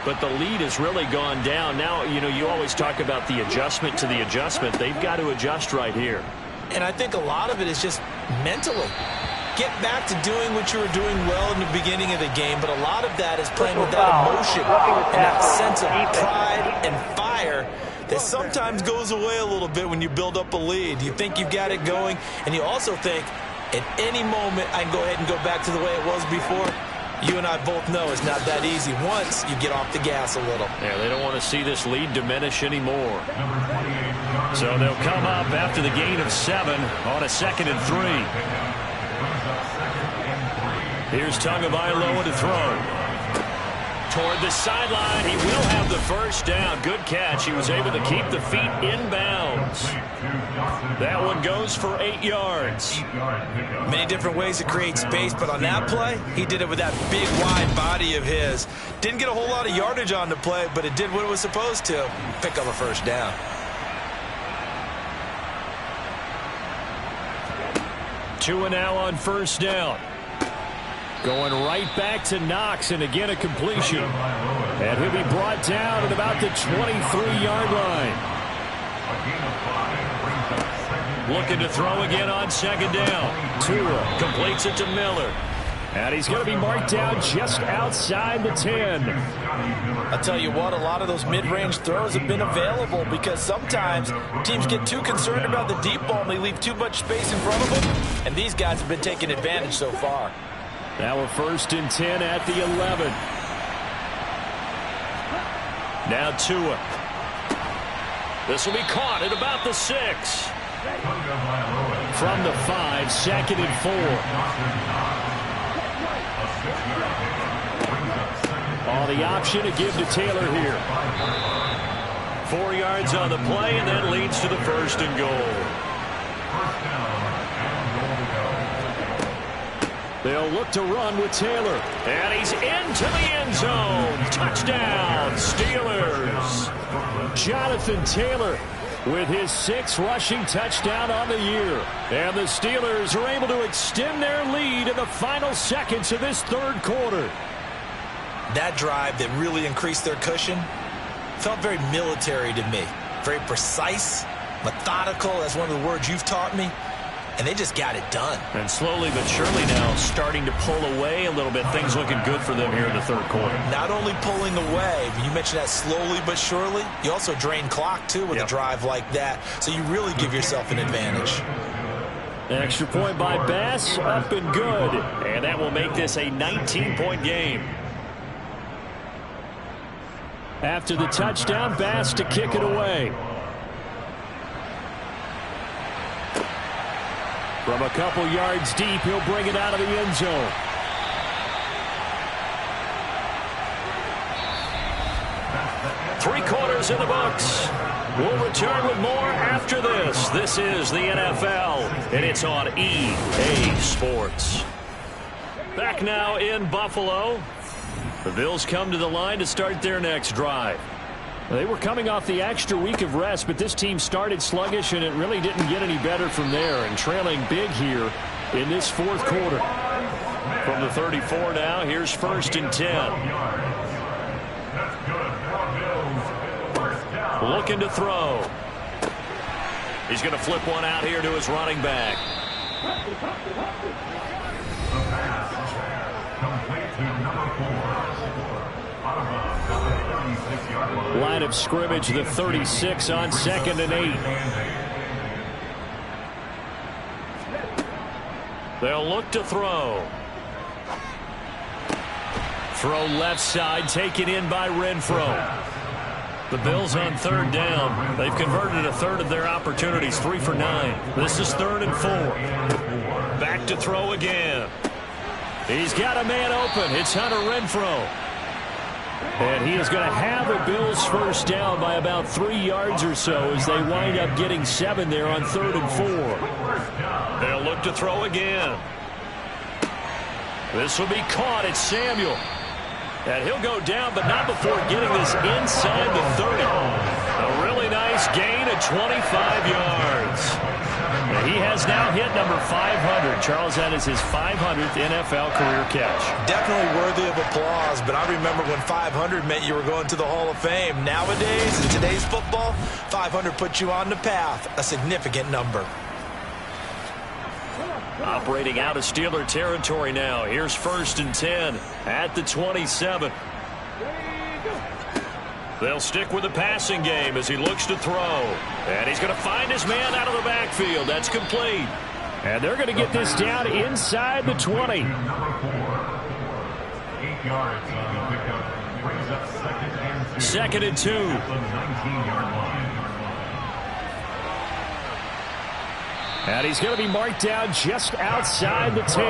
Speaker 2: but the lead has really gone down. Now, you know, you always talk about the adjustment to the adjustment. They've got to adjust right here.
Speaker 3: And I think a lot of it is just mentally. Get back to doing what you were doing well in the beginning of the game, but a lot of that is playing with that emotion and that sense of pride and fire that sometimes goes away a little bit when you build up a lead. You think you've got it going, and you also think at any moment I can go ahead and go back to the way it was before. You and I both know it's not that easy once you get off the gas a little.
Speaker 2: Yeah, they don't want to see this lead diminish anymore. So they'll come up after the gain of 7 on a 2nd and 3. Here's Tagovailoa to throw. Toward the sideline, he will have the first down. Good catch. He was able to keep the feet in bounds. That one goes for 8 yards.
Speaker 3: Many different ways to create space, but on that play, he did it with that big, wide body of his. Didn't get a whole lot of yardage on the play, but it did what it was supposed to. Pick up a first down.
Speaker 2: Tua now on first down. Going right back to Knox, and again a completion. And he'll be brought down at about the 23-yard line. Looking to throw again on second down. Tua completes it to Miller. And he's going to be marked down just outside the 10.
Speaker 3: I'll tell you what, a lot of those mid-range throws have been available because sometimes teams get too concerned about the deep ball and they leave too much space in front of them. And these guys have been taking advantage so far.
Speaker 2: Now a 1st and 10 at the 11. Now Tua. This will be caught at about the 6. From the 5, 2nd and 4. On the option to give to Taylor here. 4 yards on the play, and that leads to the 1st and goal. They'll look to run with Taylor. And he's into the end zone. Touchdown, Steelers. Jonathan Taylor with his 6th rushing touchdown on the year. And the Steelers are able to extend their lead in the final seconds of this 3rd quarter.
Speaker 3: That drive that really increased their cushion felt very military to me. Very precise, methodical. That's one of the words you've taught me. And they just got it done.
Speaker 2: And slowly but surely now starting to pull away a little bit. Things looking good for them here in the 3rd quarter.
Speaker 3: Not only pulling away, but you mentioned that slowly but surely. You also drain clock, too, with a drive like that. So you really give yourself an advantage.
Speaker 2: An extra point by Bass, up and good. And that will make this a 19-point game. After the touchdown, Bass to kick it away. From a couple yards deep, he'll bring it out of the end zone. Three quarters in the books. We'll return with more after this. This is the NFL, and it's on EA Sports. Back now in Buffalo. The Bills come to the line to start their next drive. They were coming off the extra week of rest, but this team started sluggish, and it really didn't get any better from there, and trailing big here in this 4th quarter. From the 34 now, here's 1st and 10. Looking to throw. He's going to flip one out here to his running back. Line of scrimmage, the 36 on 2nd and 8. They'll look to throw. Throw left side, taken in by Renfro. The Bills on 3rd down. They've converted a 1/3 of their opportunities, 3 for 9. This is 3rd and 4. Back to throw again. He's got a man open. It's Hunter Renfro. And he is going to have the Bills' 1st down by about 3 yards or so as they wind up getting 7 there on 3rd and 4. They'll look to throw again. This will be caught. It's Samuel. And he'll go down, but not before getting this inside the 30. A really nice gain of 25 yards. And he has now hit number 500. Charles, that is his 500th NFL career catch. Definitely worthy of applause, but I remember when 500 meant you were going to the Hall of Fame. Nowadays, in today's football, 500 puts you on the path, a significant number. Operating out of Steeler territory now. Here's 1st and 10 at the 27. They'll stick with the passing game as he looks to throw. And he's going to find his man out of the backfield. That's complete. And they're going to get this down inside the 20.
Speaker 4: 8 yards on the pickup. Brings up
Speaker 2: 2nd and 2.
Speaker 4: The 19-yard line.
Speaker 2: And he's going to be marked down just outside the 10.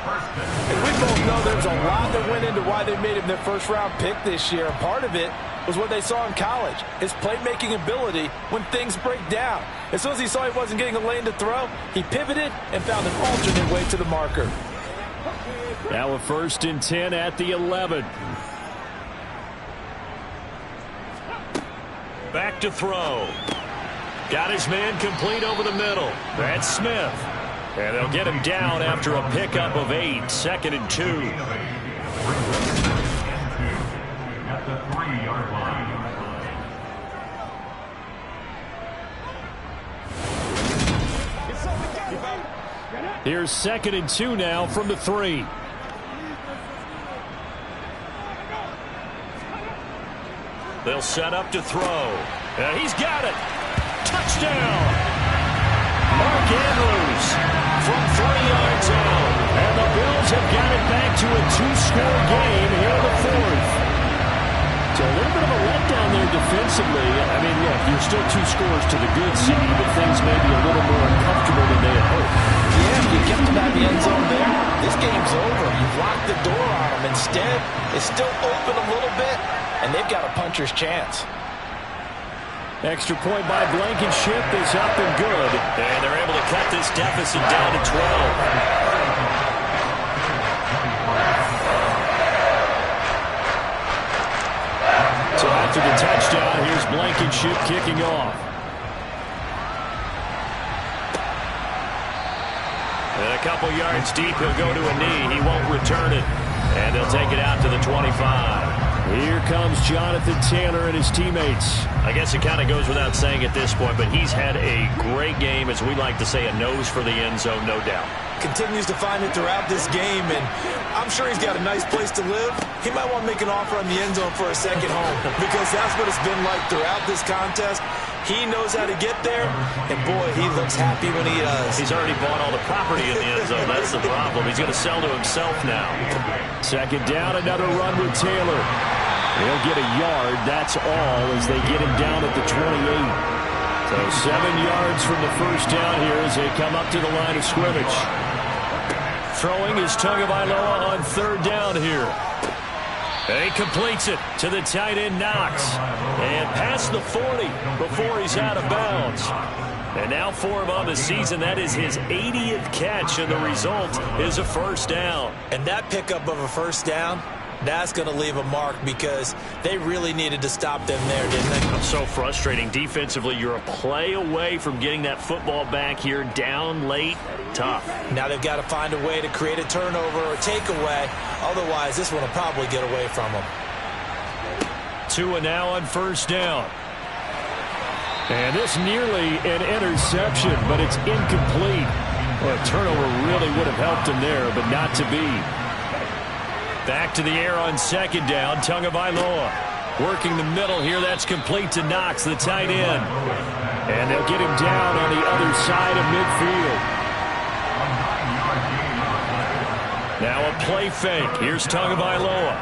Speaker 3: And we both know there's a lot that went into why they made him their 1st-round pick this year. Part of it was what they saw in college, his playmaking ability when things break down. As soon as he saw he wasn't getting a lane to throw, he pivoted and found an alternate way to the marker.
Speaker 2: Now a 1st and 10 at the 11. Back to throw. Got his man complete over the middle. That's Smith. And they'll get him down after a pickup of 8, 2nd and 2.
Speaker 4: At the 3-yard line.
Speaker 2: Here's 2nd and 2 now from the 3. They'll set up to throw. He's got it. Touchdown. Mark Andrews from 3 yards out. And the Bills have got it back to a 2-score game here in the 4th. So a little bit of a letdown there defensively. I mean, look, you're still 2 scores to the good side, but things may be a little more uncomfortable than they had hoped.
Speaker 3: Yeah, you kept them out of the end zone there. This game's over. You've locked the door on them. Instead, it's still open a little bit, and they've got a puncher's chance.
Speaker 2: Extra point by Blankenship is up and good. And they're able to cut this deficit down to 12. So after the touchdown, here's Blankenship kicking off. And a couple yards deep, he'll go to a knee. He won't return it. And they'll take it out to the 25. Here comes Jonathan Taylor and his teammates. I guess it kind of goes without saying at this point, but he's had a great game, as we like to say, a nose for the end zone, no doubt.
Speaker 3: Continues to find it throughout this game, and I'm sure he's got a nice place to live. He might want to make an offer on the end zone for a second home, because that's what it's been like throughout this contest. He knows how to get there, and boy, he looks happy when he does.
Speaker 2: He's already bought all the property in the end zone. That's the problem. He's going to sell to himself now. 2nd down, another run with Taylor. He'll get a yard, that's all, as they get him down at the 28. So 7 yards from the first down here as they come up to the line of scrimmage. Throwing is Tagovailoa on 3rd down here. And he completes it to the tight end Knox. And past the 40 before he's out of bounds. And now for him on the season, that is his 80th catch, and the result is a first down.
Speaker 3: And that pickup of a first down, that's going to leave a mark, because they really needed to stop them there, didn't they?
Speaker 2: It's so frustrating. Defensively, you're a play away from getting that football back here, down late. Tough.
Speaker 3: Now they've got to find a way to create a turnover or takeaway. Otherwise, this one will probably get away from them.
Speaker 2: Tua now on first down. And this nearly an interception, but it's incomplete. Well, a turnover really would have helped him there, but not to be. Back to the air on 2nd down. Tagovailoa working the middle here. That's complete to Knox, the tight end. And they'll get him down on the other side of midfield. Now a play fake. Here's Tagovailoa.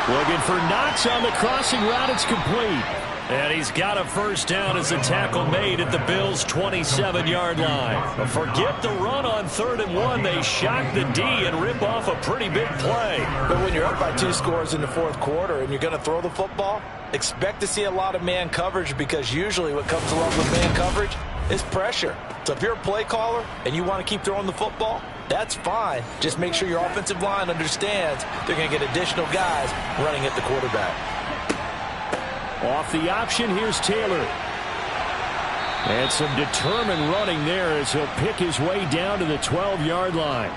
Speaker 2: Looking for Knox on the crossing route. It's complete. And he's got a first down as the tackle made at the Bills' 27-yard line. But forget the run on 3rd and 1. They shock the D and rip off a pretty big play.
Speaker 3: But when you're up by 2 scores in the 4th quarter and you're going to throw the football, expect to see a lot of man coverage, because usually what comes along with man coverage is pressure. So if you're a play caller and you want to keep throwing the football, that's fine. Just make sure your offensive line understands they're going to get additional guys running at the quarterback.
Speaker 2: Off the option, here's Taylor. And some determined running there as he'll pick his way down to the 12-yard line.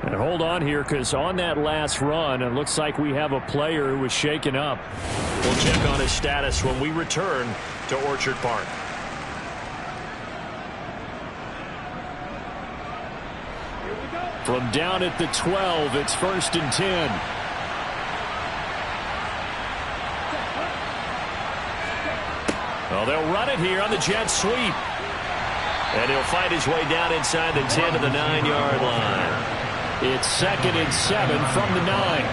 Speaker 2: And hold on here, because on that last run, it looks like we have a player who was shaken up. We'll check on his status when we return to Orchard Park. From down at the 12, it's 1st and 10. Well, they'll run it here on the jet sweep. And he'll fight his way down inside the 10 to the 9-yard line. It's 2nd and 7 from the 9.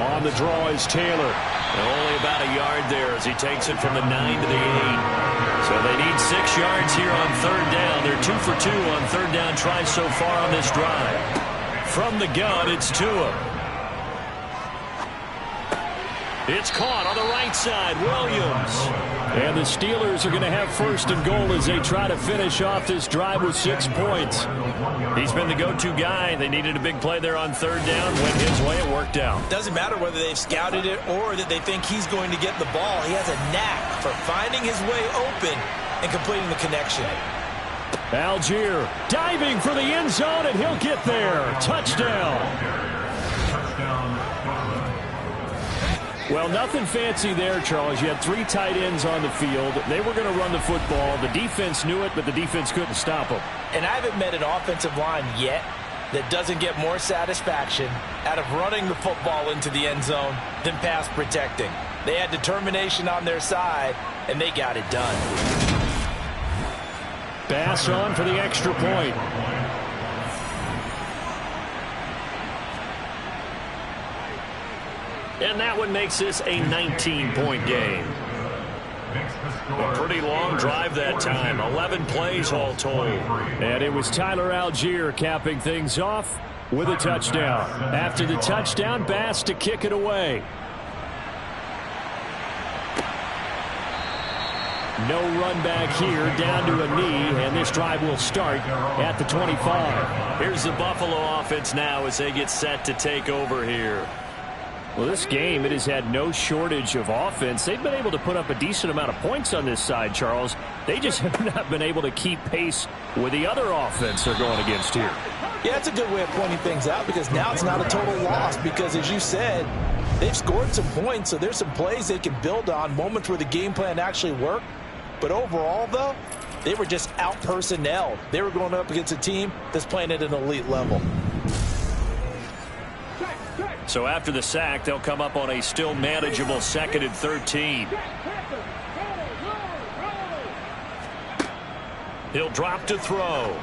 Speaker 2: On the draw is Taylor. And only about a yard there as he takes it from the 9 to the 8. So they need 6 yards here on 3rd down. They're 2 for 2 on 3rd down tries so far on this drive. From the gun, it's Tua. It's caught on the right side. Williams. And the Steelers are going to have first and goal as they try to finish off this drive with 6 points. He's been the go-to guy. They needed a big play there on third down. Went his way. It worked out.
Speaker 3: Doesn't matter whether they've scouted it or that they think he's going to get the ball. He has a knack for finding his way open and completing the connection.
Speaker 2: Algier diving for the end zone, and he'll get there. Touchdown. Well, nothing fancy there, Charles. You had 3 tight ends on the field. They were going to run the football. The defense knew it, but the defense couldn't stop them.
Speaker 3: And I haven't met an offensive line yet that doesn't get more satisfaction out of running the football into the end zone than pass protecting. They had determination on their side, and they got it done.
Speaker 2: Bass on for the extra point. And that one makes this a 19-point game. A pretty long drive that time. 11 plays all told. And it was Tyler Algier capping things off with a touchdown. After the touchdown, Bass to kick it away. No run back here, down to a knee, and this drive will start at the 25. Here's the Buffalo offense now as they get set to take over here. Well, this game, it has had no shortage of offense. They've been able to put up a decent amount of points on this side, Charles. They just have not been able to keep pace with the other offense they're going against here.
Speaker 3: Yeah, that's a good way of pointing things out because now it's not a total loss because, as you said, they've scored some points, so there's some plays they can build on, moments where the game plan actually worked. But overall, though, they were just out-personnelled. They were going up against a team that's playing at an elite level.
Speaker 2: So after the sack, they'll come up on a still manageable 2nd and 13. He'll drop to throw.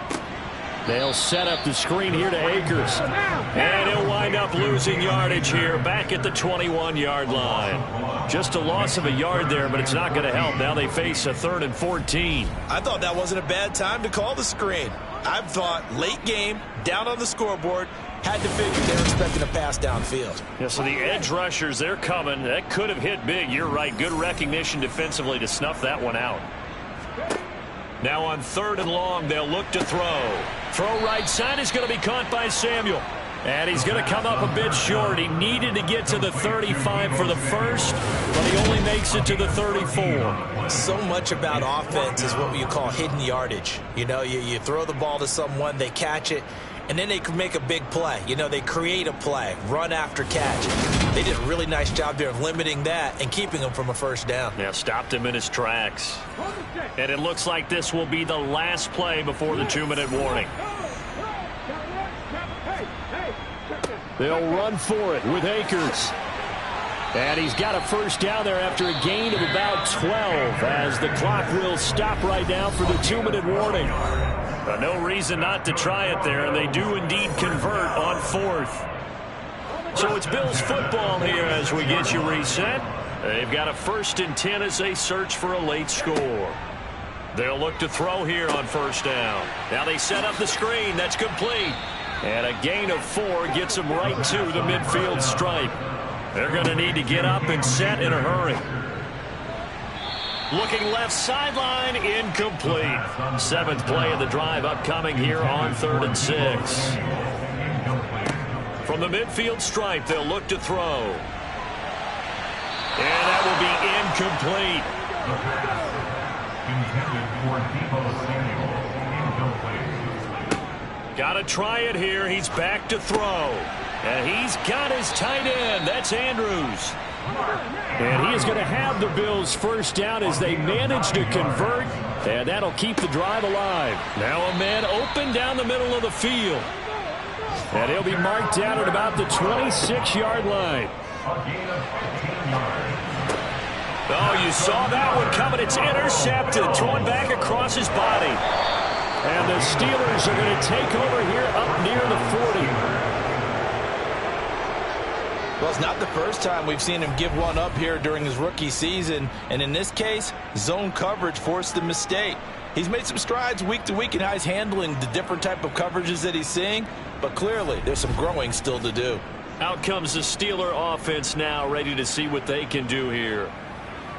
Speaker 2: They'll set up the screen here to Akers. And he'll wind up losing yardage here back at the 21-yard line. Just a loss of a yard there, but it's not going to help. Now they face a 3rd and 14.
Speaker 3: I thought that wasn't a bad time to call the screen. I thought late game, down on the scoreboard, had to figure they're expecting a pass downfield.
Speaker 2: Yeah, so the edge rushers, they're coming. That could have hit big. You're right. Good recognition defensively to snuff that one out. Now on 3rd and long, they'll look to throw. Throw right side is going to be caught by Samuel. And he's going to come up a bit short. He needed to get to the 35 for the first, but he only makes it to the 34.
Speaker 3: So much about offense is what you call hidden yardage. You know, you throw the ball to someone, they catch it, and then they can make a big play. You know, they create a play, run after catch. They did a really nice job there of limiting that and keeping him from a first down.
Speaker 2: Yeah, stopped him in his tracks. And it looks like this will be the last play before the 2-minute warning. They'll run for it with Akers. And he's got a first down there after a gain of about 12 as the clock will stop right now for the 2-minute warning. No reason not to try it there, and they do indeed convert on 4th. So it's Bills football here as we get you reset. They've got a 1st and 10 as they search for a late score. They'll look to throw here on 1st down. Now they set up the screen. That's complete. And a gain of 4 gets them right to the midfield stripe. They're going to need to get up and set in a hurry. Looking left sideline, incomplete. 7th play of the drive upcoming here on 3rd and 6. From the midfield stripe, they'll look to throw. And that will be incomplete. Got to try it here. He's back to throw. And he's got his tight end. That's Andrews. And he is going to have the Bills first down as they manage to convert. And that'll keep the drive alive. Now a man open down the middle of the field. And he'll be marked down at about the 26-yard line. Oh, you saw that one coming. It's intercepted. Thrown back across his body. And the Steelers are going to take over here up near the 40.
Speaker 3: Well, it's not the first time we've seen him give one up here during his rookie season. And in this case, zone coverage forced the mistake. He's made some strides week to week in how he's handling the different type of coverages that he's seeing. But clearly, there's some growing still to do.
Speaker 2: Out comes the Steeler offense now, ready to see what they can do here.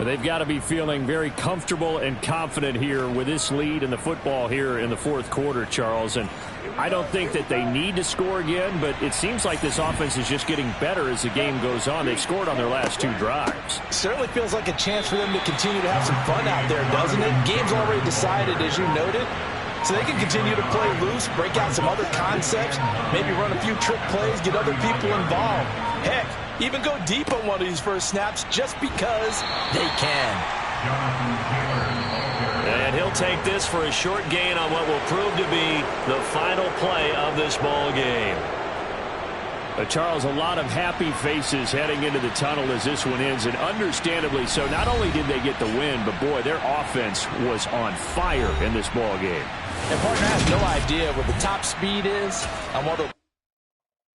Speaker 5: They've got to be feeling very comfortable and confident here with this lead in the football here in the fourth quarter, Charles. And I don't think that they need to score again, but it seems like this offense is just getting better as the game goes on. They've scored on their last 2 drives.
Speaker 3: Certainly feels like a chance for them to continue to have some fun out there, doesn't it? Game's already decided, as you noted. So they can continue to play loose, break out some other concepts, maybe run a few trick plays, get other people involved. Heck, even go deep on one of these first snaps just because they can.
Speaker 2: And he'll take this for a short gain on what will prove to be the final play of this ball game.
Speaker 5: Charles, a lot of happy faces heading into the tunnel as this one ends, and understandably so. Not only did they get the win, but boy, their offense was on fire in this ball game.
Speaker 3: And partner has no idea what the top speed is and what